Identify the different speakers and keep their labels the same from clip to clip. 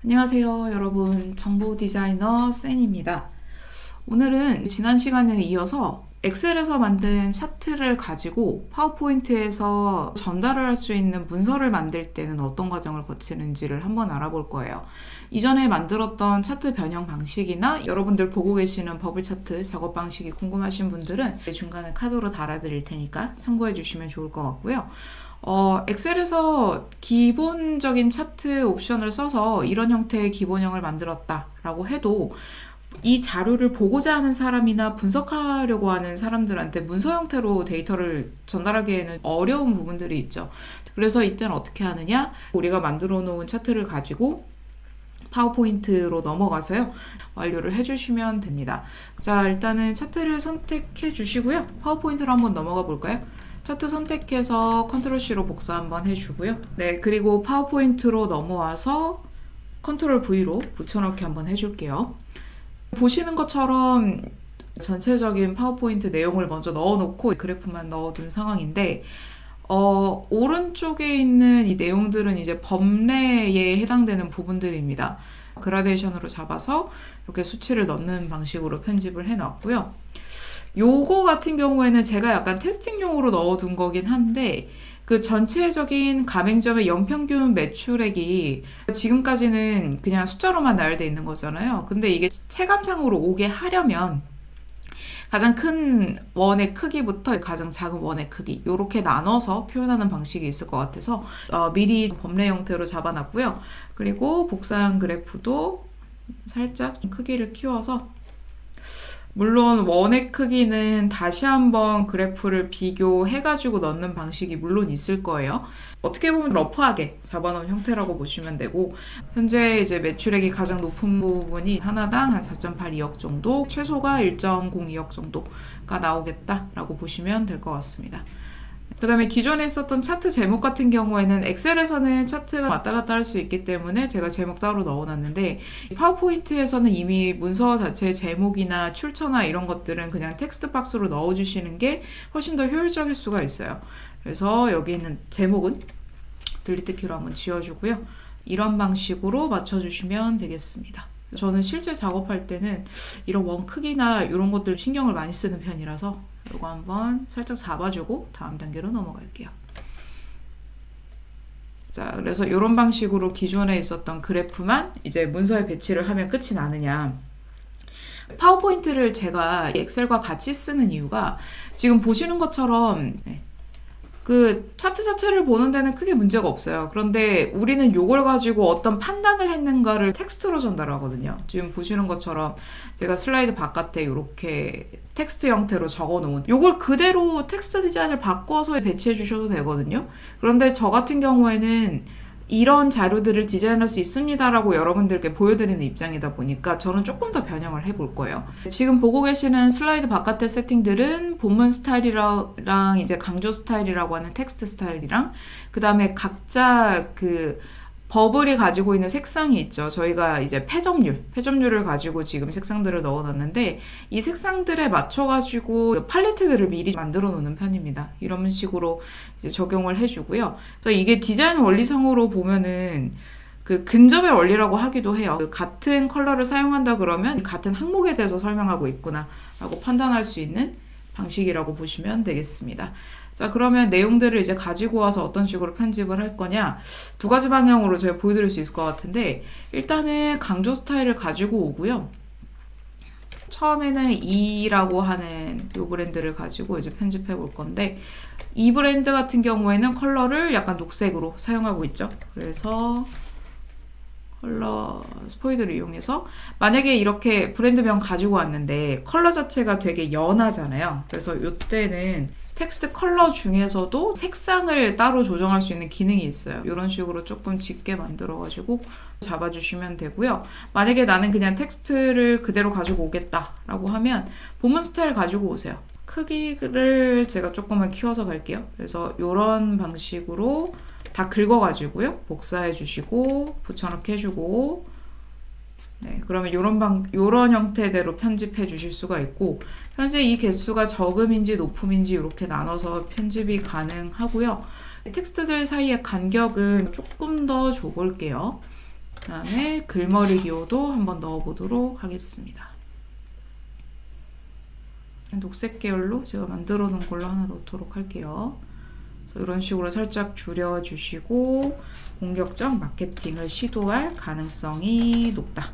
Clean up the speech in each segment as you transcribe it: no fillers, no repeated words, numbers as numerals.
Speaker 1: 안녕하세요, 여러분. 정보 디자이너 센입니다. 오늘은 지난 시간에 이어서 엑셀에서 만든 차트를 가지고 파워포인트에서 전달을 할 수 있는 문서를 만들 때는 어떤 과정을 거치는지를 한번 알아볼 거예요. 이전에 만들었던 차트 변형 방식이나 여러분들 보고 계시는 버블 차트 작업 방식이 궁금하신 분들은 중간에 카드로 달아드릴 테니까 참고해 주시면 좋을 것 같고요. 엑셀에서 기본적인 차트 옵션을 써서 이런 형태의 기본형을 만들었다라고 해도 이 자료를 보고자 하는 사람이나 분석하려고 하는 사람들한테 문서 형태로 데이터를 전달하기에는 어려운 부분들이 있죠. 그래서 이때는 어떻게 하느냐? 우리가 만들어 놓은 차트를 가지고 파워포인트로 넘어가서요. 완료를 해주시면 됩니다. 자, 일단은 차트를 선택해 주시고요. 파워포인트로 한번 넘어가 볼까요? 차트 선택해서 컨트롤 C로 복사 한번 해주고요. 네, 그리고 파워포인트로 넘어와서 컨트롤 V로 붙여넣기 한번 해줄게요. 보시는 것처럼 전체적인 파워포인트 내용을 먼저 넣어놓고 그래프만 넣어둔 상황인데 오른쪽에 있는 이 내용들은 이제 범례에 해당되는 부분들입니다. 그라데이션으로 잡아서 이렇게 수치를 넣는 방식으로 편집을 해놨고요. 요거 같은 경우에는 제가 약간 테스팅용으로 넣어둔 거긴 한데 그 전체적인 가맹점의 연평균 매출액이 지금까지는 그냥 숫자로만 나열되어 있는 거잖아요. 근데 이게 체감상으로 오게 하려면 가장 큰 원의 크기부터 가장 작은 원의 크기 이렇게 나눠서 표현하는 방식이 있을 것 같아서 미리 범례 형태로 잡아놨고요. 그리고 복사한 그래프도 살짝 크기를 키워서 물론 원의 크기는 다시 한번 그래프를 비교해가지고 넣는 방식이 물론 있을 거예요. 어떻게 보면 러프하게 잡아놓은 형태라고 보시면 되고 현재 이제 매출액이 가장 높은 부분이 하나당 한 4.82억 정도, 최소가 1.02억 정도가 나오겠다라고 보시면 될 것 같습니다. 그 다음에 기존에 있었던 차트 제목 같은 경우에는 엑셀에서는 차트가 왔다 갔다 할 수 있기 때문에 제가 제목 따로 넣어놨는데 파워포인트에서는 이미 문서 자체의 제목이나 출처나 이런 것들은 그냥 텍스트 박스로 넣어주시는 게 훨씬 더 효율적일 수가 있어요. 그래서 여기 있는 제목은 딜리트 키로 한번 지워주고요. 이런 방식으로 맞춰주시면 되겠습니다. 저는 실제 작업할 때는 이런 원 크기나 이런 것들 신경을 많이 쓰는 편이라서 이거 한번 살짝 잡아주고 다음 단계로 넘어갈게요. 자, 그래서 이런 방식으로 기존에 있었던 그래프만 이제 문서에 배치를 하면 끝이 나느냐. 파워포인트를 제가 엑셀과 같이 쓰는 이유가 지금 보시는 것처럼 그 차트 자체를 보는 데는 크게 문제가 없어요. 그런데 우리는 요걸 가지고 어떤 판단을 했는가를 텍스트로 전달하거든요. 지금 보시는 것처럼 제가 슬라이드 바깥에 이렇게 텍스트 형태로 적어놓은 요걸 그대로 텍스트 디자인을 바꿔서 배치해 주셔도 되거든요. 그런데 저 같은 경우에는 이런 자료들을 디자인할 수 있습니다라고 여러분들께 보여드리는 입장이다 보니까 저는 조금 더 변형을 해볼 거예요. 지금 보고 계시는 슬라이드 바깥의 세팅들은 본문 스타일이랑 이제 강조 스타일이라고 하는 텍스트 스타일이랑 그 다음에 각자 그 버블이 가지고 있는 색상이 있죠. 저희가 이제 패점률을 가지고 지금 색상들을 넣어놨는데 이 색상들에 맞춰가지고 팔레트들을 미리 만들어 놓는 편입니다. 이런 식으로 이제 적용을 해주고요. 또 이게 디자인 원리상으로 보면은 그 근접의 원리라고 하기도 해요. 그 같은 컬러를 사용한다 그러면 같은 항목에 대해서 설명하고 있구나 라고 판단할 수 있는 방식이라고 보시면 되겠습니다. 자, 그러면 내용들을 이제 가지고 와서 어떤 식으로 편집을 할 거냐 두 가지 방향으로 제가 보여드릴 수 있을 것 같은데 일단은 강조 스타일을 가지고 오고요. 처음에는 E라고 하는 이 브랜드를 가지고 이제 편집해 볼 건데 이 브랜드 같은 경우에는 컬러를 약간 녹색으로 사용하고 있죠. 그래서 컬러 스포이드를 이용해서 만약에 이렇게 브랜드명 가지고 왔는데 컬러 자체가 되게 연하잖아요. 그래서 이때는 텍스트 컬러 중에서도 색상을 따로 조정할 수 있는 기능이 있어요. 이런 식으로 조금 짙게 만들어가지고 잡아주시면 되고요. 만약에 나는 그냥 텍스트를 그대로 가지고 오겠다라고 하면 본문 스타일 가지고 오세요. 크기를 제가 조금만 키워서 갈게요. 그래서 이런 방식으로 다 긁어가지고요. 복사해주시고 붙여넣기 해주고 네, 그러면 요런 형태대로 편집해 주실 수가 있고 현재 이 개수가 적음인지 높음인지 이렇게 나눠서 편집이 가능하고요. 텍스트들 사이의 간격은 조금 더 줘볼게요. 그다음에 글머리 기호도 한번 넣어보도록 하겠습니다. 녹색 계열로 제가 만들어 놓은 걸로 하나 넣도록 할게요. 그래서 이런 식으로 살짝 줄여주시고 공격적 마케팅을 시도할 가능성이 높다.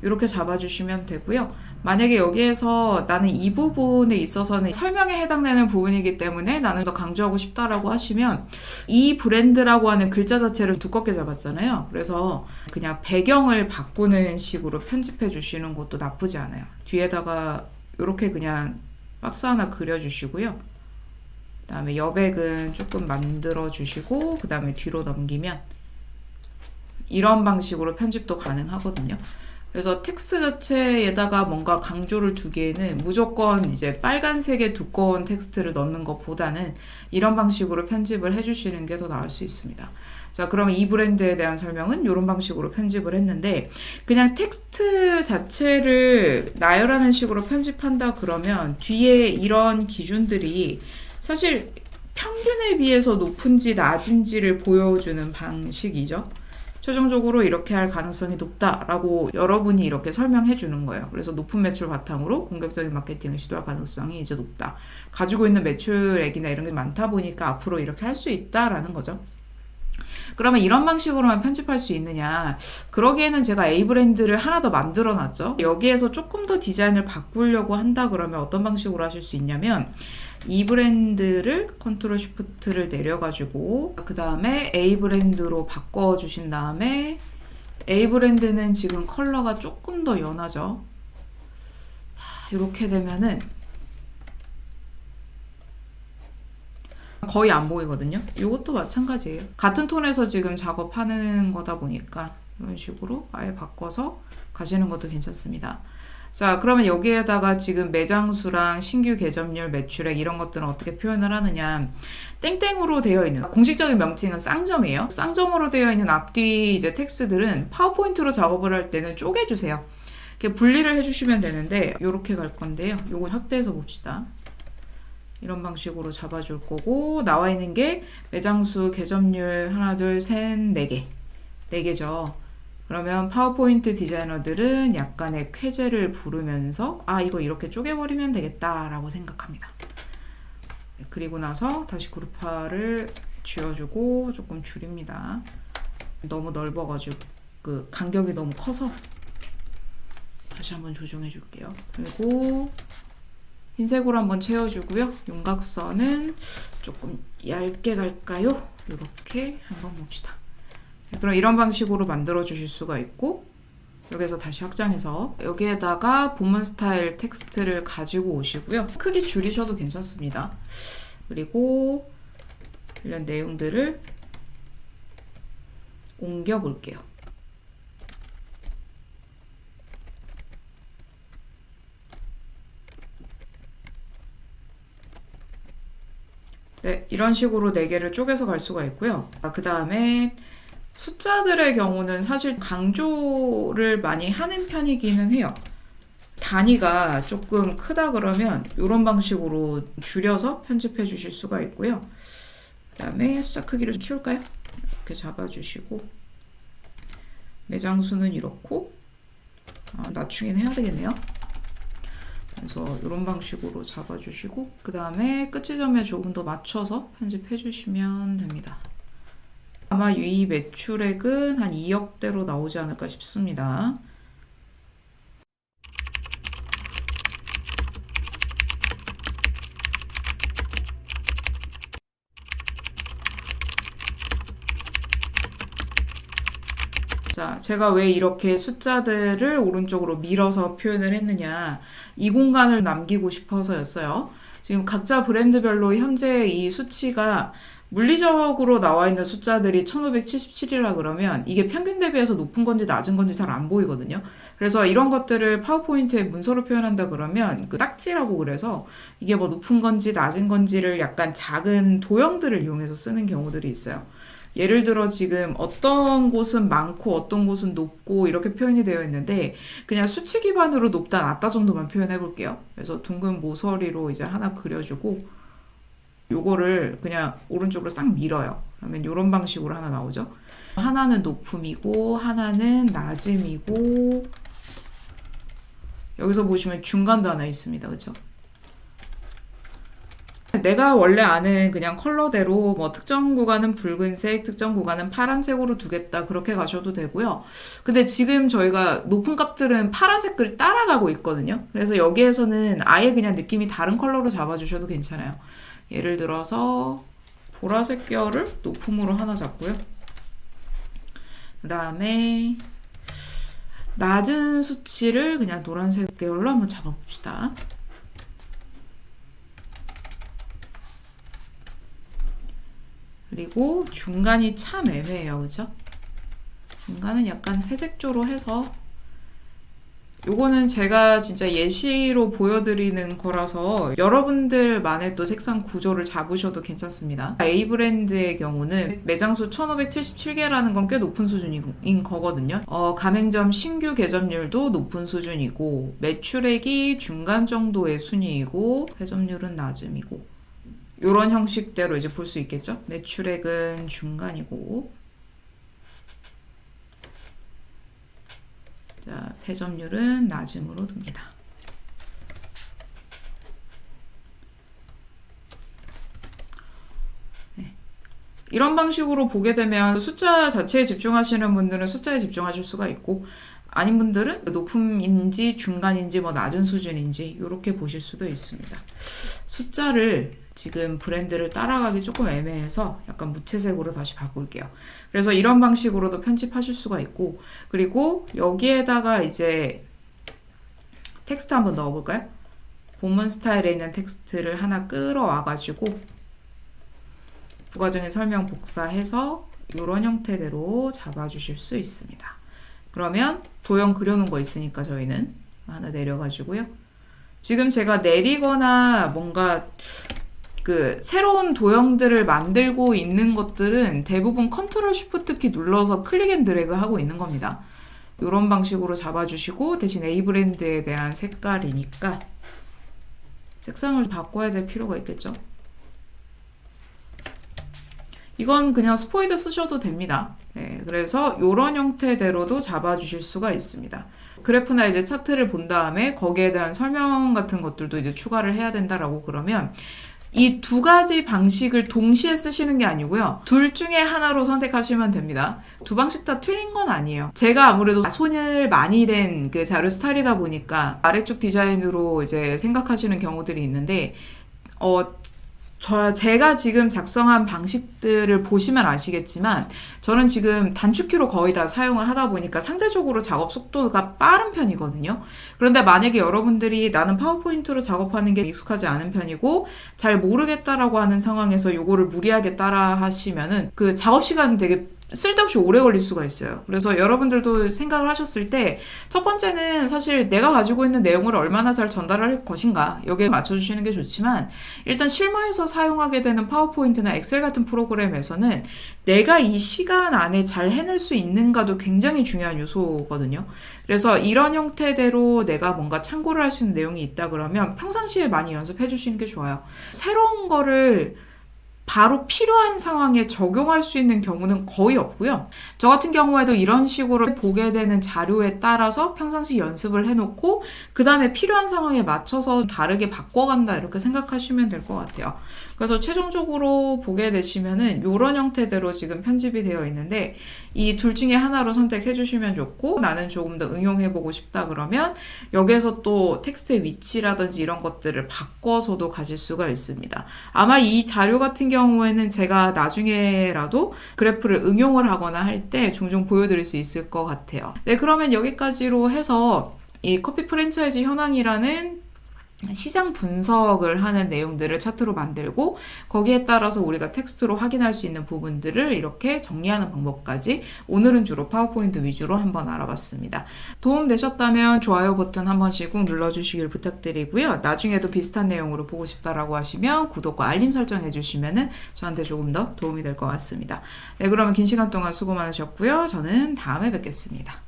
Speaker 1: 이렇게 잡아주시면 되고요. 만약에 여기에서 나는 이 부분에 있어서는 설명에 해당되는 부분이기 때문에 나는 더 강조하고 싶다라고 하시면 이 브랜드라고 하는 글자 자체를 두껍게 잡았잖아요. 그래서 그냥 배경을 바꾸는 식으로 편집해 주시는 것도 나쁘지 않아요. 뒤에다가 이렇게 그냥 박스 하나 그려주시고요. 그 다음에 여백은 조금 만들어 주시고 그 다음에 뒤로 넘기면 이런 방식으로 편집도 가능하거든요. 그래서 텍스트 자체에다가 뭔가 강조를 두기에는 무조건 이제 빨간색의 두꺼운 텍스트를 넣는 것보다는 이런 방식으로 편집을 해주시는 게 더 나을 수 있습니다. 자, 그러면 이 브랜드에 대한 설명은 이런 방식으로 편집을 했는데 그냥 텍스트 자체를 나열하는 식으로 편집한다 그러면 뒤에 이런 기준들이 사실 평균에 비해서 높은지 낮은지를 보여주는 방식이죠. 최종적으로 이렇게 할 가능성이 높다라고 여러분이 이렇게 설명해 주는 거예요. 그래서 높은 매출 바탕으로 공격적인 마케팅을 시도할 가능성이 이제 높다. 가지고 있는 매출액이나 이런 게 많다 보니까 앞으로 이렇게 할 수 있다라는 거죠. 그러면 이런 방식으로만 편집할 수 있느냐? 그러기에는 제가 A 브랜드를 하나 더 만들어 놨죠. 여기에서 조금 더 디자인을 바꾸려고 한다 그러면 어떤 방식으로 하실 수 있냐면 이 브랜드를 컨트롤 쉬프트를 내려가지고 그 다음에 A 브랜드로 바꿔주신 다음에 A 브랜드는 지금 컬러가 조금 더 연하죠. 이렇게 되면은 거의 안 보이거든요. 이것도 마찬가지예요. 같은 톤에서 지금 작업하는 거다 보니까 이런 식으로 아예 바꿔서 가시는 것도 괜찮습니다. 자, 그러면 여기에다가 지금 매장 수랑 신규 개점률, 매출액 이런 것들은 어떻게 표현을 하느냐. 땡땡으로 되어 있는 공식적인 명칭은 쌍점이에요. 쌍점으로 되어 있는 앞뒤 이제 텍스트들은 파워포인트로 작업을 할 때는 쪼개주세요. 이렇게 분리를 해주시면 되는데 이렇게 갈 건데요. 요거 확대해서 봅시다. 이런 방식으로 잡아줄 거고 나와 있는 게 매장수, 개점률 하나, 둘, 셋, 네 개. 네 개죠. 그러면 파워포인트 디자이너들은 약간의 쾌재를 부르면서 아 이거 이렇게 쪼개버리면 되겠다라고 생각합니다. 그리고 나서 다시 그룹화를 지워주고 조금 줄입니다. 너무 넓어가지고 그 간격이 너무 커서 다시 한번 조정해 줄게요. 그리고 흰색으로 한번 채워주고요. 윤곽선은 조금 얇게 갈까요? 이렇게 한번 봅시다. 그럼 이런 방식으로 만들어 주실 수가 있고 여기서 다시 확장해서 여기에다가 본문 스타일 텍스트를 가지고 오시고요. 크기 줄이셔도 괜찮습니다. 그리고 이런 내용들을 옮겨 볼게요. 네, 이런 식으로 4개를 쪼개서 갈 수가 있고요. 그 다음에 숫자들의 경우는 사실 강조를 많이 하는 편이기는 해요. 단위가 조금 크다 그러면 이런 방식으로 줄여서 편집해 주실 수가 있고요. 그 다음에 숫자 크기를 좀 키울까요? 이렇게 잡아주시고 매장 수는 이렇고 낮추긴 해야 되겠네요. 그래서 이런 방식으로 잡아주시고 그 다음에 끝 지점에 조금 더 맞춰서 편집해 주시면 됩니다. 아마 이 매출액은 한 2억대로 나오지 않을까 싶습니다. 자, 제가 왜 이렇게 숫자들을 오른쪽으로 밀어서 표현을 했느냐. 이 공간을 남기고 싶어서였어요. 지금 각자 브랜드별로 현재 이 수치가 물리적으로 나와 있는 숫자들이 1577이라 그러면 이게 평균 대비해서 높은 건지 낮은 건지 잘 안 보이거든요. 그래서 이런 것들을 파워포인트에 문서로 표현한다 그러면 그 딱지라고 그래서 이게 뭐 높은 건지 낮은 건지를 약간 작은 도형들을 이용해서 쓰는 경우들이 있어요. 예를 들어 지금 어떤 곳은 많고 어떤 곳은 높고 이렇게 표현이 되어 있는데 그냥 수치 기반으로 높다 낮다 정도만 표현해 볼게요. 그래서 둥근 모서리로 이제 하나 그려주고 요거를 그냥 오른쪽으로 싹 밀어요. 그러면 이런 방식으로 하나 나오죠. 하나는 높음이고 하나는 낮음이고 여기서 보시면 중간도 하나 있습니다. 그죠? 내가 원래 아는 그냥 컬러대로 뭐 특정 구간은 붉은색, 특정 구간은 파란색으로 두겠다 그렇게 가셔도 되고요. 근데 지금 저희가 높은 값들은 파란색을 따라가고 있거든요. 그래서 여기에서는 아예 그냥 느낌이 다른 컬러로 잡아주셔도 괜찮아요. 예를 들어서 보라색 계열을 높음으로 하나 잡고요. 그 다음에 낮은 수치를 그냥 노란색 계열로 한번 잡아봅시다. 그리고 중간이 참 애매해요. 그죠? 중간은 약간 회색조로 해서 요거는 제가 진짜 예시로 보여드리는 거라서 여러분들만의 또 색상 구조를 잡으셔도 괜찮습니다. A 브랜드의 경우는 매장수 1577개라는 건 꽤 높은 수준인 거거든요. 가맹점 신규 개점률도 높은 수준이고 매출액이 중간 정도의 순위이고 회점률은 낮음이고 이런 형식대로 이제 볼 수 있겠죠. 매출액은 중간이고 자, 회점률은 낮음으로 둡니다. 네. 이런 방식으로 보게 되면 숫자 자체에 집중하시는 분들은 숫자에 집중하실 수가 있고 아닌 분들은 높음인지 중간인지 뭐 낮은 수준인지 이렇게 보실 수도 있습니다. 숫자를 지금 브랜드를 따라가기 조금 애매해서 약간 무채색으로 다시 바꿀게요. 그래서 이런 방식으로도 편집하실 수가 있고 그리고 여기에다가 이제 텍스트 한번 넣어볼까요? 본문 스타일에 있는 텍스트를 하나 끌어와 가지고 부가적인 설명 복사해서 이런 형태대로 잡아주실 수 있습니다. 그러면 도형 그려놓은 거 있으니까 저희는 하나 내려가지고요. 지금 제가 내리거나 뭔가 그 새로운 도형들을 만들고 있는 것들은 대부분 컨트롤 쉬프트 키 눌러서 클릭 앤 드래그 하고 있는 겁니다. 이런 방식으로 잡아주시고 대신 A 브랜드에 대한 색깔이니까 색상을 바꿔야 될 필요가 있겠죠. 이건 그냥 스포이드 쓰셔도 됩니다. 네, 그래서 이런 형태대로도 잡아주실 수가 있습니다. 그래프나 이제 차트를 본 다음에 거기에 대한 설명 같은 것들도 이제 추가를 해야 된다라고 그러면 이 두 가지 방식을 동시에 쓰시는 게 아니고요. 둘 중에 하나로 선택하시면 됩니다. 두 방식 다 틀린 건 아니에요. 제가 아무래도 손을 많이 댄 그 자료 스타일이다 보니까 아래쪽 디자인으로 이제 생각하시는 경우들이 있는데 제가 지금 작성한 방식들을 보시면 아시겠지만 저는 지금 단축키로 거의 다 사용을 하다 보니까 상대적으로 작업 속도가 빠른 편이거든요. 그런데 만약에 여러분들이 나는 파워포인트로 작업하는 게 익숙하지 않은 편이고 잘 모르겠다라고 하는 상황에서 요거를 무리하게 따라 하시면은 그 작업 시간은 되게 쓸데없이 오래 걸릴 수가 있어요. 그래서 여러분들도 생각을 하셨을 때 첫 번째는 사실 내가 가지고 있는 내용을 얼마나 잘 전달할 것인가 여기에 맞춰주시는 게 좋지만 일단 실무에서 사용하게 되는 파워포인트나 엑셀 같은 프로그램에서는 내가 이 시간 안에 잘 해낼 수 있는가도 굉장히 중요한 요소거든요. 그래서 이런 형태대로 내가 뭔가 참고를 할 수 있는 내용이 있다 그러면 평상시에 많이 연습해 주시는 게 좋아요. 새로운 거를 바로 필요한 상황에 적용할 수 있는 경우는 거의 없고요. 저 같은 경우에도 이런 식으로 보게 되는 자료에 따라서 평상시 연습을 해놓고 그 다음에 필요한 상황에 맞춰서 다르게 바꿔간다 이렇게 생각하시면 될 것 같아요. 그래서 최종적으로 보게 되시면은 이런 형태대로 지금 편집이 되어 있는데 이 둘 중에 하나로 선택해 주시면 좋고 나는 조금 더 응용해보고 싶다 그러면 여기에서 또 텍스트의 위치라든지 이런 것들을 바꿔서도 가질 수가 있습니다. 아마 이 자료 같은 경우에는 제가 나중에라도 그래프를 응용을 하거나 할 때 종종 보여드릴 수 있을 것 같아요. 네, 그러면 여기까지로 해서 이 커피 프랜차이즈 현황이라는 시장 분석을 하는 내용들을 차트로 만들고 거기에 따라서 우리가 텍스트로 확인할 수 있는 부분들을 이렇게 정리하는 방법까지 오늘은 주로 파워포인트 위주로 한번 알아봤습니다. 도움 되셨다면 좋아요 버튼 한 번씩 꾹 눌러주시길 부탁드리고요. 나중에도 비슷한 내용으로 보고 싶다라고 하시면 구독과 알림 설정 해주시면 저한테 조금 더 도움이 될 것 같습니다. 네, 그러면 긴 시간 동안 수고 많으셨고요. 저는 다음에 뵙겠습니다.